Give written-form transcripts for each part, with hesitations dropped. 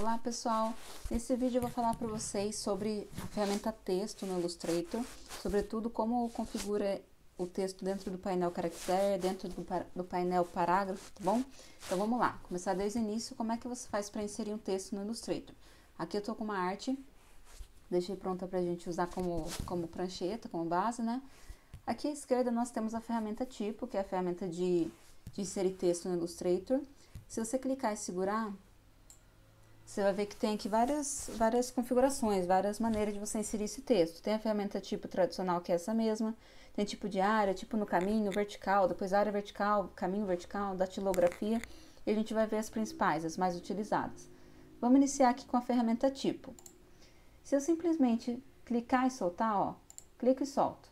Olá pessoal, nesse vídeo eu vou falar para vocês sobre a ferramenta texto no Illustrator, sobretudo como configura o texto dentro do painel caractere, dentro do painel parágrafo, tá bom? Então vamos lá, começar desde o início, como é que você faz para inserir um texto no Illustrator. Aqui eu tô com uma arte, deixei pronta pra gente usar como prancheta, como base, né? Aqui à esquerda nós temos a ferramenta tipo, que é a ferramenta de inserir texto no Illustrator. Se você clicar e segurar, você vai ver que tem aqui várias configurações, várias maneiras de você inserir esse texto. Tem a ferramenta tipo tradicional, que é essa mesma. Tem tipo de área, tipo no caminho, vertical, depois área vertical, caminho vertical, datilografia. E a gente vai ver as principais, as mais utilizadas. Vamos iniciar aqui com a ferramenta tipo. Se eu simplesmente clicar e soltar, ó, clico e solto.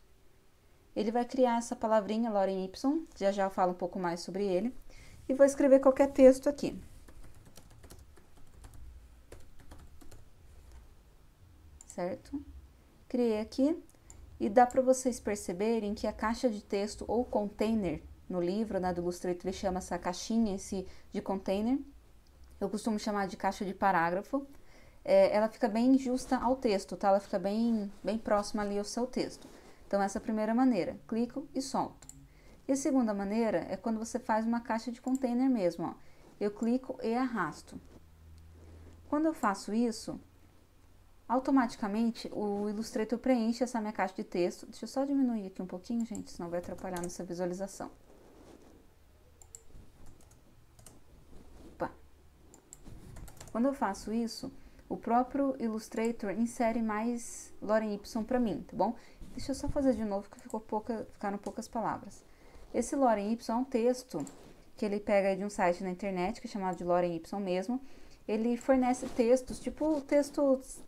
Ele vai criar essa palavrinha, Lorem Ipsum, já eu falo um pouco mais sobre ele. E vou escrever qualquer texto aqui. Certo? Criei aqui e dá para vocês perceberem que a caixa de texto ou container no livro, né, do Illustrator, ele chama essa caixinha de container. Eu costumo chamar de caixa de parágrafo. Ela fica bem justa ao texto, tá? Ela fica bem próxima ali ao seu texto. Então, essa é a primeira maneira. Clico e solto. E a segunda maneira é quando você faz uma caixa de container mesmo, ó. Eu clico e arrasto. Quando eu faço isso, automaticamente o Illustrator preenche essa minha caixa de texto. Deixa eu só diminuir aqui um pouquinho, gente, senão vai atrapalhar nessa visualização. Opa. Quando eu faço isso, o próprio Illustrator insere mais Lorem Ipsum para mim, tá bom? Deixa eu só fazer de novo que ficaram poucas palavras. Esse Lorem Ipsum é um texto que ele pega de um site na internet, que é chamado de Lorem Ipsum mesmo. Ele fornece textos, tipo textos.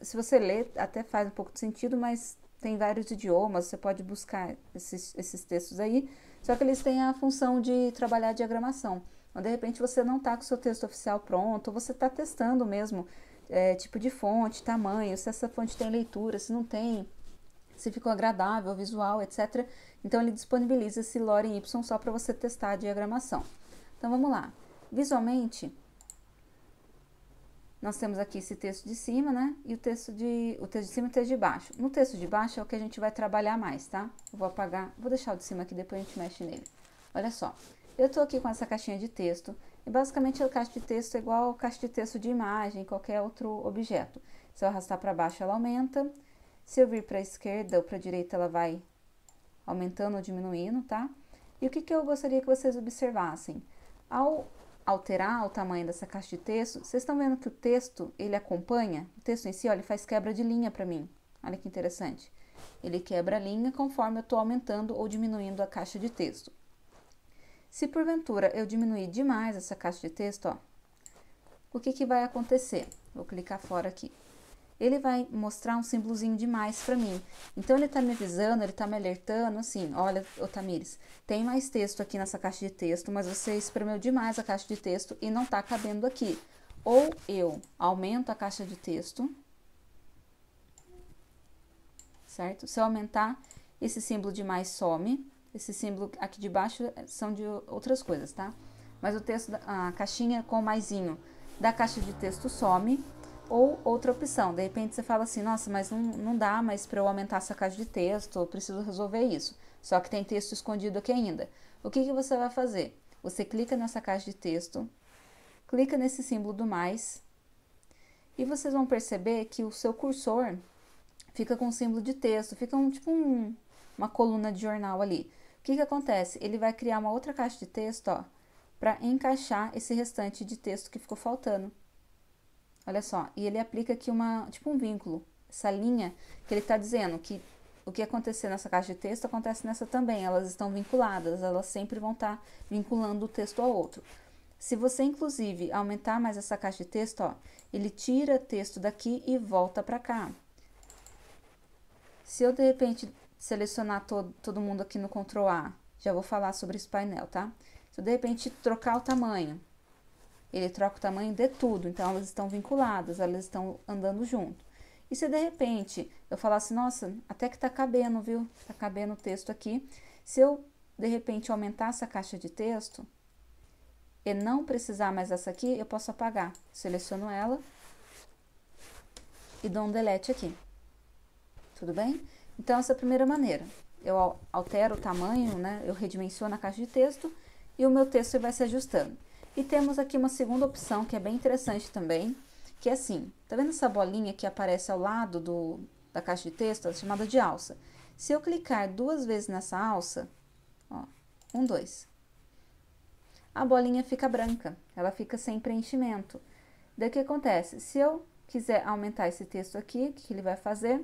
Se você ler, até faz um pouco de sentido, mas tem vários idiomas, você pode buscar esses textos aí, só que eles têm a função de trabalhar a diagramação. Então, de repente, você não está com o seu texto oficial pronto, ou você está testando mesmo tipo de fonte, tamanho, se essa fonte tem leitura, se não tem, se ficou agradável, visual, etc. Então, ele disponibiliza esse Lorem Ipsum só para você testar a diagramação. Então, vamos lá. Visualmente, nós temos aqui esse texto de cima, né? E o texto de cima e o texto de baixo. No texto de baixo é o que a gente vai trabalhar mais, tá? Eu vou apagar, vou deixar o de cima aqui, depois a gente mexe nele. Olha só, eu tô aqui com essa caixinha de texto, e basicamente a caixa de texto é igual a caixa de texto de imagem, qualquer outro objeto. Se eu arrastar para baixo, ela aumenta. Se eu vir para a esquerda ou para a direita, ela vai aumentando ou diminuindo, tá? E o que eu gostaria que vocês observassem? Ao alterar o tamanho dessa caixa de texto, vocês estão vendo que o texto, ele acompanha, o texto em si, ó, ele faz quebra de linha para mim. Olha que interessante. Ele quebra a linha conforme eu estou aumentando ou diminuindo a caixa de texto. Se porventura eu diminuir demais essa caixa de texto, ó, o que vai acontecer? Vou clicar fora aqui. Ele vai mostrar um símbolozinho demais para mim. Então, ele tá me avisando, ele tá me alertando, assim, olha, ô Tamires, tem mais texto aqui nessa caixa de texto, mas você espremeu demais a caixa de texto e não tá cabendo aqui. Ou eu aumento a caixa de texto, certo? Se eu aumentar, esse símbolo de mais some, esse símbolo aqui de baixo são de outras coisas, tá? Mas o texto, a caixinha com maisinho da caixa de texto some. Ou outra opção, de repente você fala assim, nossa, mas não dá mais para eu aumentar essa caixa de texto, eu preciso resolver isso. Só que tem texto escondido aqui ainda. O que você vai fazer? Você clica nessa caixa de texto, clica nesse símbolo do mais, e vocês vão perceber que o seu cursor fica com o símbolo de texto, fica uma coluna de jornal ali. O que acontece? Ele vai criar uma outra caixa de texto, ó, para encaixar esse restante de texto que ficou faltando. Olha só, e ele aplica aqui tipo um vínculo, essa linha que ele está dizendo que o que acontecer nessa caixa de texto acontece nessa também, elas estão vinculadas, elas sempre vão estar vinculando o texto ao outro. Se você, inclusive, aumentar mais essa caixa de texto, ó, ele tira texto daqui e volta para cá. Se eu, de repente, selecionar todo mundo aqui no Ctrl A, já vou falar sobre esse painel, tá? Se eu, de repente, trocar o tamanho, ele troca o tamanho de tudo, então elas estão vinculadas, elas estão andando junto. E se de repente eu falar assim, nossa, até que tá cabendo, viu? Tá cabendo o texto aqui. Se eu de repente aumentar essa caixa de texto, e não precisar mais dessa aqui, eu posso apagar. Seleciono ela e dou um delete aqui. Tudo bem? Então, essa é a primeira maneira. Eu altero o tamanho, né? Eu redimensiono a caixa de texto e o meu texto vai se ajustando. E temos aqui uma segunda opção que é bem interessante também, que é assim, tá vendo essa bolinha que aparece ao lado da caixa de texto? Ela é chamada de alça. Se eu clicar 2 vezes nessa alça, ó, 1, 2, a bolinha fica branca, ela fica sem preenchimento. Daí o que acontece? Se eu quiser aumentar esse texto aqui, o que ele vai fazer?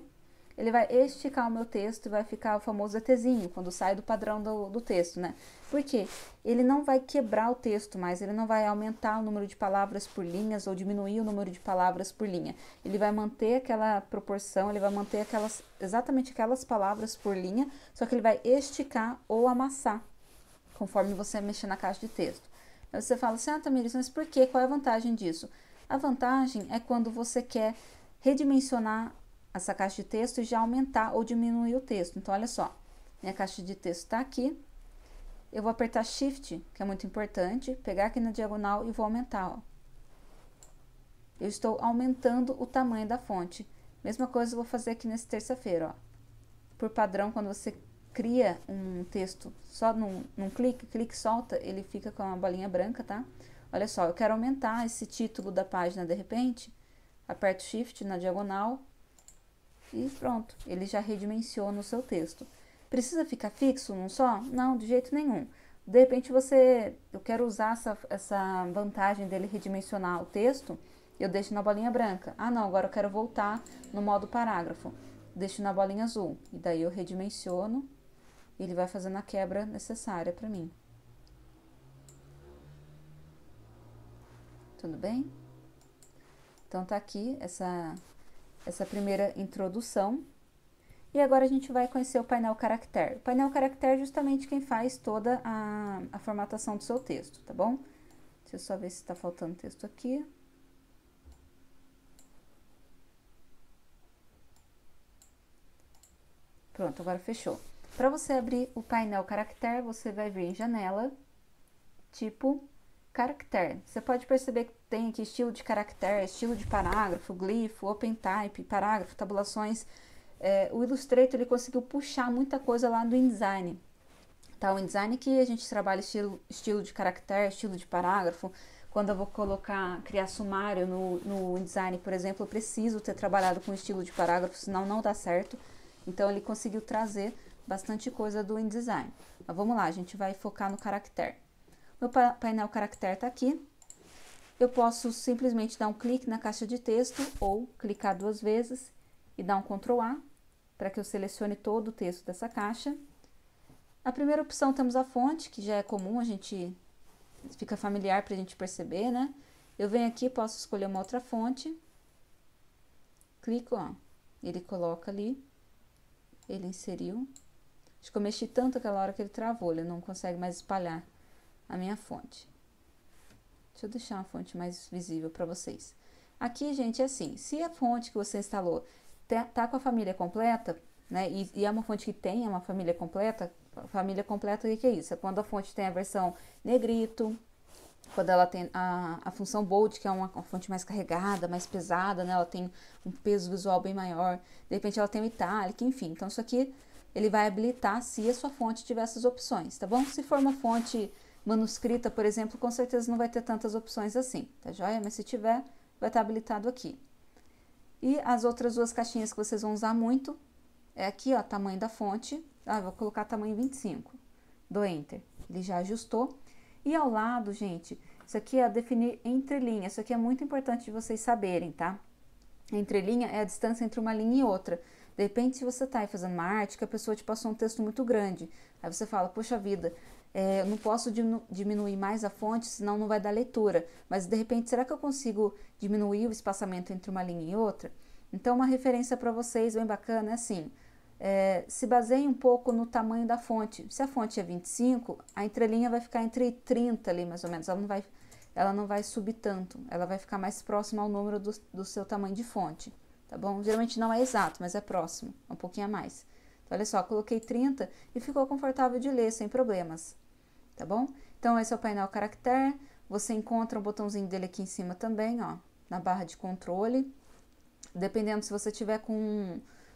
Ele vai esticar o meu texto e vai ficar o famoso ETzinho, quando sai do padrão do texto, né? Por quê? Ele não vai quebrar o texto mais, ele não vai aumentar o número de palavras por linhas ou diminuir o número de palavras por linha. Ele vai manter aquela proporção, ele vai manter exatamente aquelas palavras por linha, só que ele vai esticar ou amassar, conforme você mexer na caixa de texto. Aí você fala assim, Tamires, mas por quê? Qual é a vantagem disso? A vantagem é quando você quer redimensionar essa caixa de texto e já aumentar ou diminuir o texto. Então, olha só, minha caixa de texto está aqui, eu vou apertar Shift, que é muito importante, pegar aqui na diagonal e vou aumentar, ó. Eu estou aumentando o tamanho da fonte. Mesma coisa eu vou fazer aqui nesse terça-feira, ó. Por padrão, quando você cria um texto só num clique, solta, ele fica com uma bolinha branca, tá? Olha só, eu quero aumentar esse título da página de repente, aperto Shift na diagonal, e pronto, ele já redimensiona o seu texto. Precisa ficar fixo num só? Não, de jeito nenhum. De repente eu quero usar essa vantagem dele redimensionar o texto, eu deixo na bolinha branca. Ah não, agora eu quero voltar no modo parágrafo. Deixo na bolinha azul. E daí eu redimensiono, e ele vai fazendo a quebra necessária para mim. Tudo bem? Então tá aqui essa primeira introdução. E agora a gente vai conhecer o painel caractere. O painel caractere é justamente quem faz toda a formatação do seu texto, tá bom? Deixa eu só ver se está faltando texto aqui. Pronto, agora fechou. Para você abrir o painel caractere, você vai vir em janela, tipo caractere. Você pode perceber que tem aqui estilo de caractere, estilo de parágrafo, glifo, OpenType, parágrafo, tabulações. O Illustrator ele conseguiu puxar muita coisa lá do InDesign. Tá, o InDesign que a gente trabalha estilo de caractere, estilo de parágrafo. Quando eu vou criar sumário no InDesign, por exemplo, eu preciso ter trabalhado com estilo de parágrafo, senão não dá certo. Então ele conseguiu trazer bastante coisa do InDesign. Mas vamos lá, a gente vai focar no caractere. Meu painel caractere está aqui. Eu posso simplesmente dar um clique na caixa de texto ou clicar 2 vezes e dar um Ctrl A para que eu selecione todo o texto dessa caixa. A primeira opção temos a fonte, que já é comum, a gente fica familiar para a gente perceber, né? Eu venho aqui, posso escolher uma outra fonte, clico, ó, ele coloca ali, ele inseriu. Acho que eu mexi tanto aquela hora que ele travou, ele não consegue mais espalhar a minha fonte. Deixa eu deixar uma fonte mais visível para vocês. Aqui, gente, é assim, se a fonte que você instalou tá com a família completa, né, e é uma fonte que tem uma família completa, o que é isso? É quando a fonte tem a versão negrito, quando ela tem a função bold, que é uma fonte mais carregada, mais pesada, né, ela tem um peso visual bem maior, de repente ela tem o itálico, enfim. Então, isso aqui ele vai habilitar se a sua fonte tiver essas opções, tá bom? Se for uma fonte manuscrita, por exemplo, com certeza não vai ter tantas opções assim, tá joia? Mas se tiver, vai estar habilitado aqui. E as outras 2 caixinhas que vocês vão usar muito, é aqui, ó, tamanho da fonte. Ah, eu vou colocar tamanho 25. Dou Enter. Ele já ajustou. E ao lado, gente, isso aqui é definir entrelinha. Isso aqui é muito importante de vocês saberem, tá? Entrelinha é a distância entre uma linha e outra. De repente, se você tá aí fazendo uma arte, que a pessoa te passou um texto muito grande. Aí você fala, poxa vida, eu não posso diminuir mais a fonte, senão não vai dar leitura. Mas, de repente, será que eu consigo diminuir o espaçamento entre uma linha e outra? Então, uma referência para vocês bem bacana é assim, se baseie um pouco no tamanho da fonte. Se a fonte é 25, a entrelinha vai ficar entre 30 ali, mais ou menos. Ela não vai subir tanto, ela vai ficar mais próxima ao número do seu tamanho de fonte, tá bom? Geralmente não é exato, mas é próximo, um pouquinho a mais. Então, olha só, coloquei 30 e ficou confortável de ler, sem problemas. Tá bom? Então, esse é o painel caractere. você encontra o botãozinho dele aqui em cima também, ó, na barra de controle. Dependendo se você tiver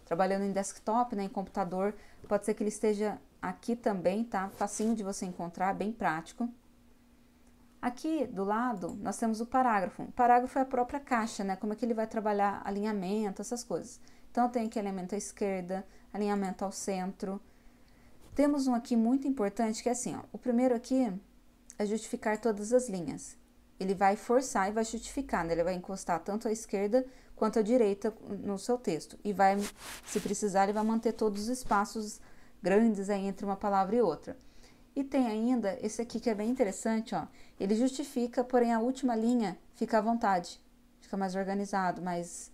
trabalhando em desktop, né, em computador, pode ser que ele esteja aqui também, tá? Facinho de você encontrar, bem prático. Aqui do lado, nós temos o parágrafo. O parágrafo é a própria caixa, né? Como é que ele vai trabalhar alinhamento, essas coisas. Então, tem aqui alinhamento à esquerda, alinhamento ao centro. Temos um aqui muito importante, que é assim, ó. O primeiro aqui é justificar todas as linhas. Ele vai forçar e vai justificar, né? Ele vai encostar tanto à esquerda quanto à direita no seu texto. E vai, se precisar, ele vai manter todos os espaços grandes aí entre uma palavra e outra. E tem ainda esse aqui que é bem interessante, ó. Ele justifica, porém a última linha fica à vontade. Fica mais organizado, mais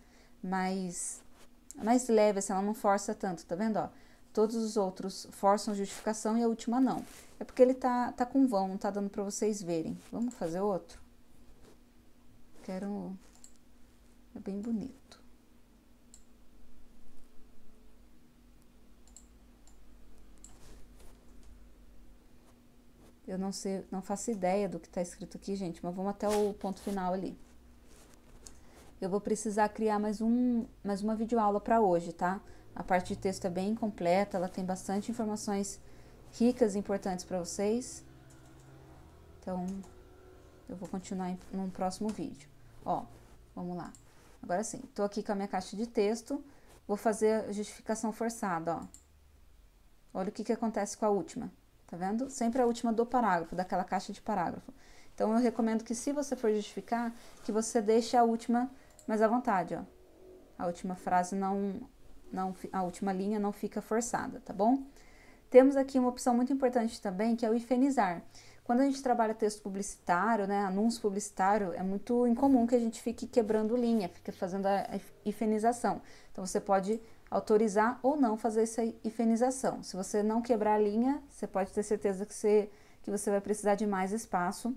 leve, assim, ela não força tanto, tá vendo, ó? Todos os outros forçam justificação e a última não. É porque ele tá com vão, não tá dando pra vocês verem. Vamos fazer outro? Quero... É bem bonito. Eu não sei, não faço ideia do que tá escrito aqui, gente, mas vamos até o ponto final ali. Eu vou precisar criar mais uma videoaula para hoje, tá? A parte de texto é bem completa, ela tem bastante informações ricas e importantes para vocês. Então, eu vou continuar num próximo vídeo. Ó, vamos lá. Agora sim, tô aqui com a minha caixa de texto, vou fazer a justificação forçada, ó. Olha o que acontece com a última, tá vendo? Sempre a última do parágrafo, daquela caixa de parágrafo. Então, eu recomendo que se você for justificar, que você deixe a última mais à vontade, ó. A última frase a última linha não fica forçada, tá bom? Temos aqui uma opção muito importante também, que é o hifenizar. Quando a gente trabalha texto publicitário, né, anúncio publicitário, é muito incomum que a gente fique quebrando linha, fique fazendo a hifenização. Então, você pode autorizar ou não fazer essa hifenização. Se você não quebrar a linha, você pode ter certeza que você vai precisar de mais espaço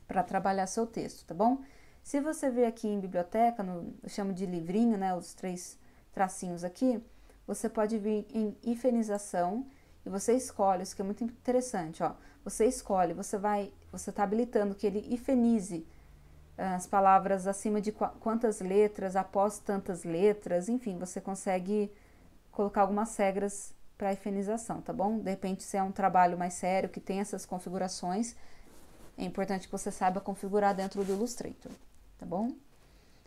para trabalhar seu texto, tá bom? Se você ver aqui em biblioteca, eu chamo de livrinho, né, os 3 tracinhos aqui, você pode vir em hifenização e você escolhe, isso que é muito interessante, ó. Você escolhe, você tá habilitando que ele hifenize as palavras acima de quantas letras, após tantas letras, enfim, você consegue colocar algumas regras para hifenização, tá bom? De repente, se é um trabalho mais sério, que tem essas configurações, é importante que você saiba configurar dentro do Illustrator, tá bom?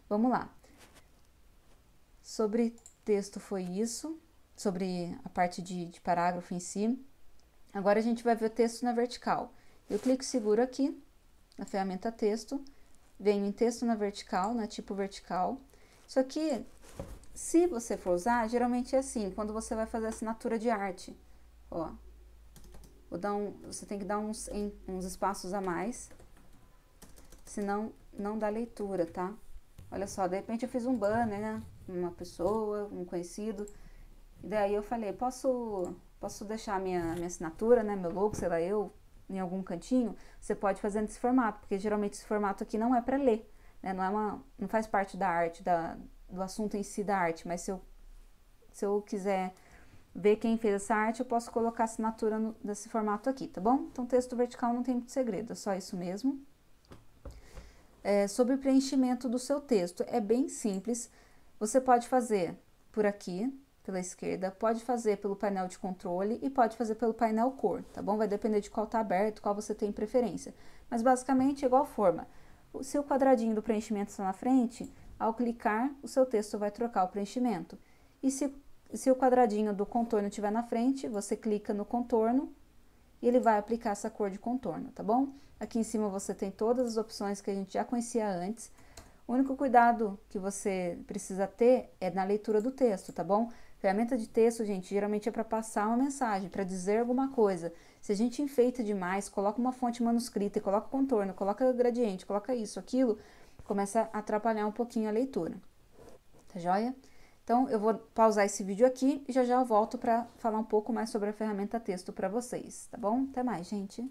Vamos lá. Sobre texto foi isso, sobre a parte de parágrafo em si. Agora a gente vai ver o texto na vertical. Eu clico e seguro aqui, na ferramenta texto, venho em texto na vertical, na tipo vertical. Isso aqui, se você for usar, geralmente é assim, quando você vai fazer assinatura de arte, ó. Você tem que dar uns espaços a mais, senão não dá leitura, tá? Olha só, de repente eu fiz um banner, né? Uma pessoa, um conhecido, e daí eu falei, posso deixar minha assinatura, né? Meu logo, sei lá, em algum cantinho? Você pode fazer nesse formato, porque geralmente esse formato aqui não é para ler, né? Não faz parte da arte, do assunto em si da arte, mas se eu quiser ver quem fez essa arte, eu posso colocar a assinatura desse formato aqui, tá bom? Então, texto vertical não tem muito segredo, é só isso mesmo. Sobre o preenchimento do seu texto, é bem simples. Você pode fazer por aqui, pela esquerda, pode fazer pelo painel de controle e pode fazer pelo painel cor, tá bom? Vai depender de qual tá aberto, qual você tem preferência. Mas, basicamente, é igual forma. Se o quadradinho do preenchimento está na frente, ao clicar, o seu texto vai trocar o preenchimento. E se o quadradinho do contorno estiver na frente, você clica no contorno e ele vai aplicar essa cor de contorno, tá bom? Aqui em cima você tem todas as opções que a gente já conhecia antes. O único cuidado que você precisa ter é na leitura do texto, tá bom? Ferramenta de texto, gente, geralmente é para passar uma mensagem, para dizer alguma coisa. Se a gente enfeita demais, coloca uma fonte manuscrita e coloca contorno, coloca gradiente, coloca isso, aquilo, começa a atrapalhar um pouquinho a leitura. Tá joia? Então, eu vou pausar esse vídeo aqui e já eu volto para falar um pouco mais sobre a ferramenta texto para vocês, tá bom? Até mais, gente!